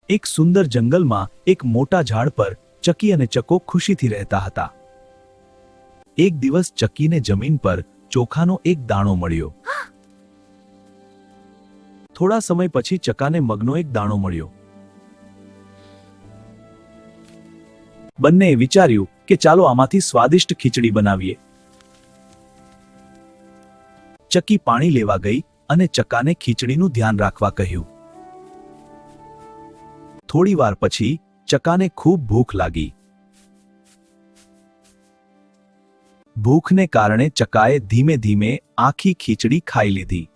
એક સુંદર જંગલમાં એક મોટા ઝાડ પર ચકી અને ચકો ખુશીથી રહેતા હતા. એક દિવસ ચકીને જમીન પર ચોખાનો એક દાણો મળ્યો. થોડા સમય પછી ચકાને મગનો એક દાણો મળ્યો. બંનેએ વિચાર્યું કે ચાલો આમાંથી સ્વાદિષ્ટ ખીચડી બનાવીએ. ચકી પાણી લેવા ગઈ અને ચકાને ખીચડીનું ધ્યાન રાખવા કહ્યું. થોડી વાર પછી ચકાને ખૂબ ભૂખ લાગી. ભૂખને કારણે ચકાએ ધીમે ધીમે આખી ખીચડી ખાઈ લીધી.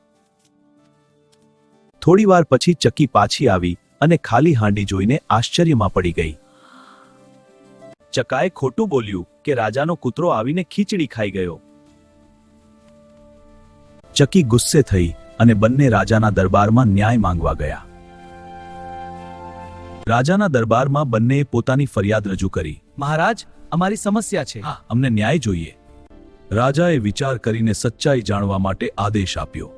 થોડી વાર પછી ચકી પાછી આવી અને ખાલી હાંડી જોઈને આશ્ચર્યમાં પડી ગઈ. ચકાએ ખોટું બોલ્યું કે રાજાનો કૂતરો આવીને ખીચડી ખાઈ ગયો. ચકી ગુસ્સે થઈ અને બંને રાજાના દરબારમાં ન્યાય માંગવા ગયા. રાજાના દરબારમાં બંનેએ પોતાની ફરિયાદ રજૂ કરી. મહારાજ, અમારી સમસ્યા છે. અમને ન્યાય જોઈએ. રાજાએ વિચાર કરીને સચ્ચાઈ જાણવા માટે આદેશ આપ્યો.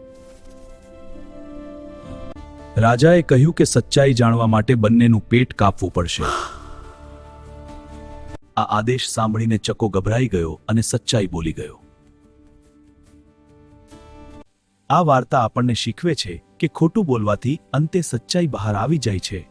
રાજાએ કહ્યું કે સચ્ચાઈ જાણવા માટે બંનેનું પેટ કાપવું પડશે. આ આદેશ સાંભળીને ચકો ગભરાઈ ગયો અને સચ્ચાઈ બોલી ગયો. આ વાર્તા આપણને શીખવે છે કે ખોટું બોલવાથી અંતે સચ્ચાઈ બહાર આવી જાય છે.